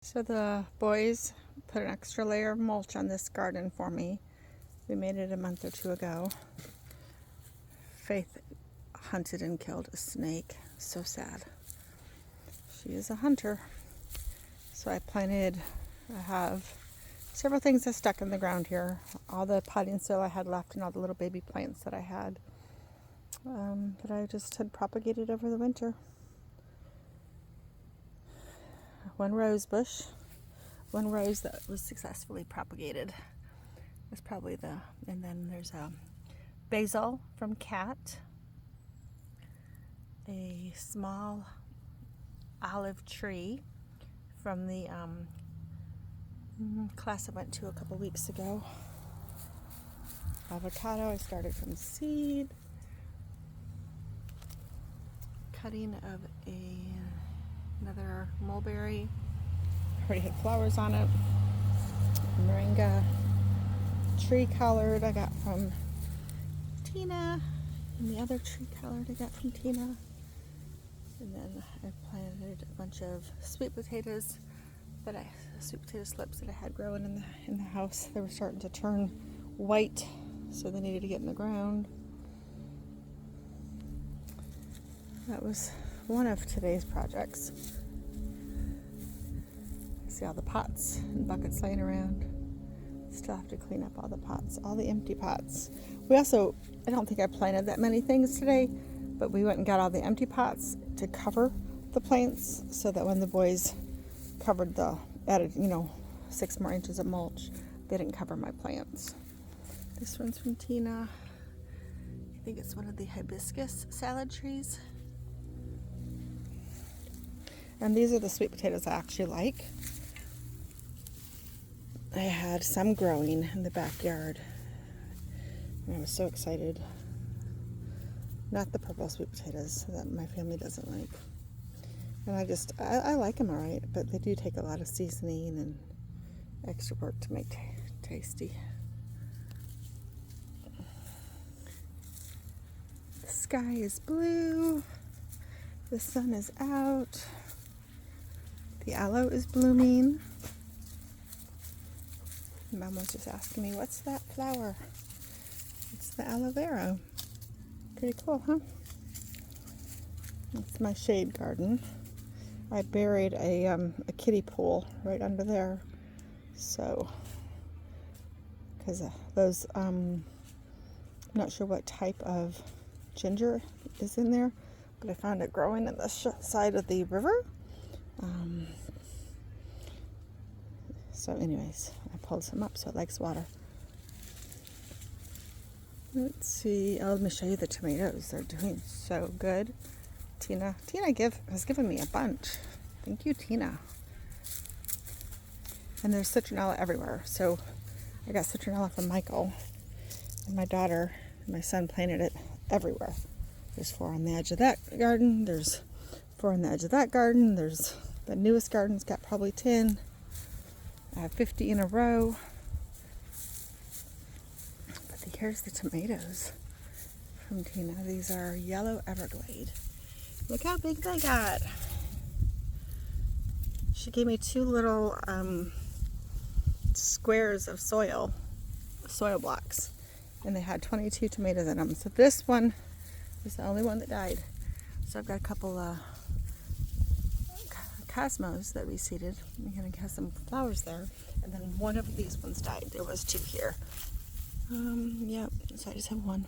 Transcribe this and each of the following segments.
So the boys put an extra layer of mulch on this garden for me. We made it a month or two ago. Faith hunted and killed a snake. So sad. She is a hunter. So I have several things that stuck in the ground here. All the potting soil I had left and all the little baby plants that I had that I just had propagated over the winter. One rose bush, one rose that was successfully propagated was probably and then there's a basil from Cat, a small olive tree from the class I went to a couple weeks ago. Avocado I started from seed. Cutting of another mulberry. Already had flowers on it. Moringa tree collard I got from Tina. And the other tree collard I got from Tina. And then I planted a bunch of sweet potato slips that I had growing in the house. They were starting to turn white, so they needed to get in the ground. That was one of today's projects. See all the pots and buckets laying around. Still have to clean up all the pots, all the empty pots. I don't think I planted that many things today, but we went and got all the empty pots to cover the plants so that when the boys added 6 more inches of mulch, they didn't cover my plants. This one's from Tina. I think it's one of the hibiscus salad trees. And these are the sweet potatoes I actually like. I had some growing in the backyard. And I was so excited. Not the purple sweet potatoes that my family doesn't like. And I like them all right, but they do take a lot of seasoning and extra work to make tasty. The sky is blue. The sun is out. The aloe is blooming. Mom was just asking me, what's that flower? It's the aloe vera. Pretty cool, huh? It's my shade garden. I buried a kiddie pool right under there. So, because those, I'm not sure what type of ginger is in there, but I found it growing on the side of the river. So anyways, I pulled some up so it likes water. Let's see. Let me show you the tomatoes. They're doing so good. Tina has given me a bunch. Thank you, Tina. And there's citronella everywhere. So I got citronella from Michael. And my daughter and my son planted it everywhere. There's 4 on the edge of that garden. There's 4 on the edge of that garden. There's the newest garden's got probably 10. I have 50 in a row. But here's the tomatoes from Tina. These are yellow Everglade. Look how big they got. She gave me 2 little squares of soil blocks. And they had 22 tomatoes in them. So this one is the only one that died. So I've got a couple cosmos that we seeded. I'm going to have some flowers there. And then one of these ones died. There was 2 here. Yep. So I just have 1.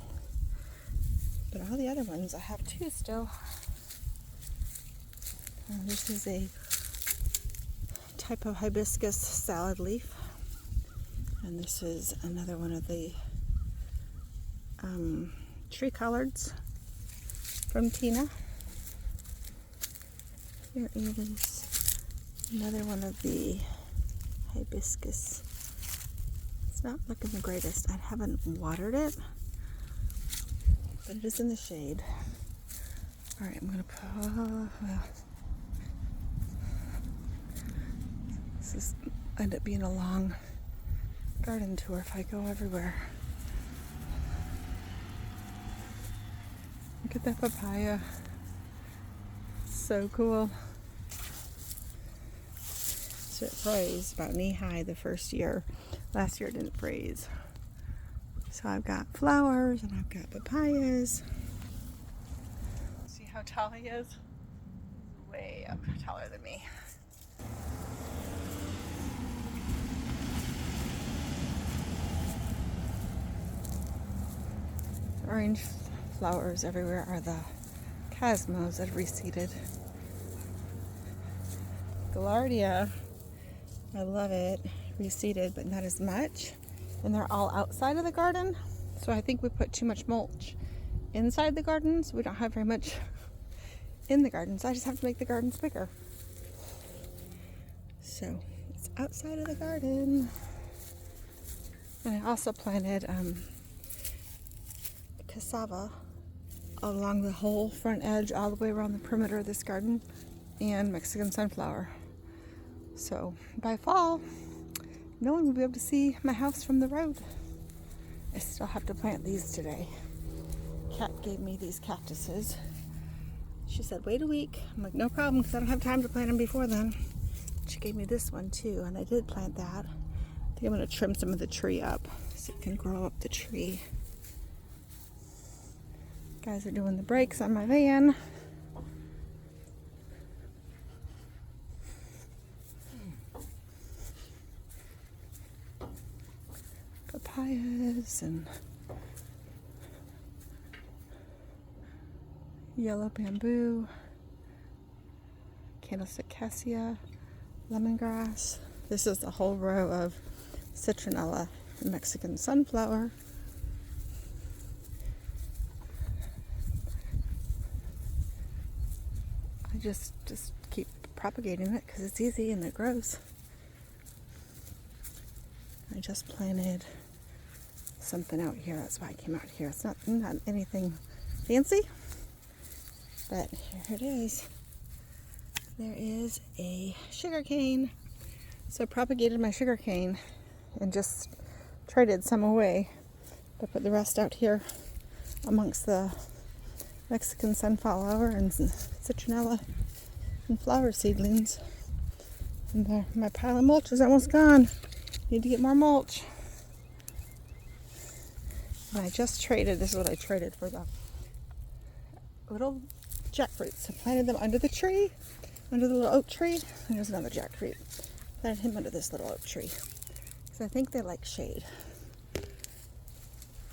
But all the other ones, I have 2 still. This is a type of hibiscus salad leaf. And this is another one of the tree collards from Tina. Here is another one of the hibiscus. It's not looking the greatest. I haven't watered it, but it is in the shade. All right, I'm going to this is end up being a long garden tour if I go everywhere. Look at that papaya. So cool. it froze about knee high the first year. Last year it didn't freeze. So I've got flowers and I've got papayas. See how tall he is? Way up taller than me. Orange flowers everywhere are the cosmos that have reseeded. Gaillardia, I love it, reseeded, but not as much. And they're all outside of the garden, so I think we put too much mulch inside the garden, so we don't have very much in the garden. So I just have to make the gardens bigger. So it's outside of the garden. And I also planted cassava along the whole front edge, all the way around the perimeter of this garden, and Mexican sunflower. So by fall, no one will be able to see my house from the road. I still have to plant these today. Kat gave me these cactuses. She said, wait a week. I'm like, no problem, because I don't have time to plant them before then. She gave me this one too, and I did plant that. I think I'm going to trim some of the tree up so it can grow up the tree. Guys are doing the brakes on my van. Papayas and yellow bamboo, candlestick cassia, lemongrass. This is a whole row of citronella and Mexican sunflower. I just keep propagating it because it's easy and it grows. I just planted something out here. That's why I came out here. It's not anything fancy, but here it is. There is a sugar cane. So I propagated my sugar cane and just traded some away. I put the rest out here amongst the Mexican sunflower and citronella and flower seedlings. And my pile of mulch is almost gone. Need to get more mulch. And I just traded, this is what I traded for the little jackfruits. I planted them under the tree, under the little oak tree. And there's another jackfruit. Planted him under this little oak tree. Because I think they like shade.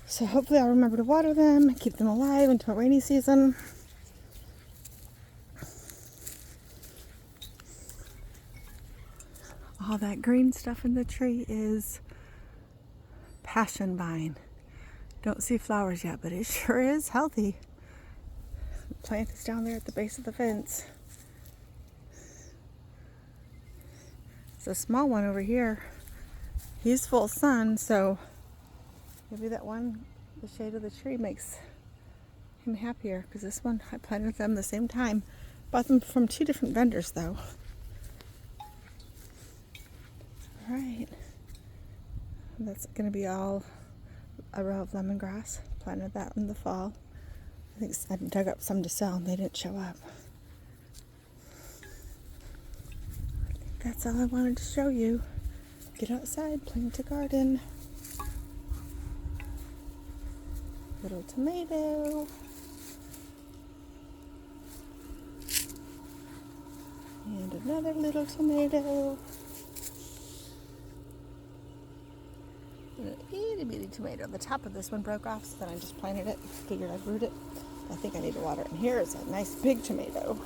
So hopefully I'll remember to water them and keep them alive until rainy season. All that green stuff in the tree is passion vine. Don't see flowers yet, but it sure is healthy. The plant is down there at the base of the fence. It's a small one over here. He's full sun, so maybe that one, the shade of the tree, makes him happier. Because this one, I planted them the same time. Bought them from 2 different vendors, though. Alright. That's going to be all a row of lemongrass. Planted that in the fall. I think I dug up some to sell and they didn't show up. I think that's all I wanted to show you. Get outside, plant a garden. Little tomato. And another little tomato. And an itty bitty tomato. The top of this one broke off, so then I just planted it. Figured I'd root it. I think I need to water it. And here is a nice big tomato.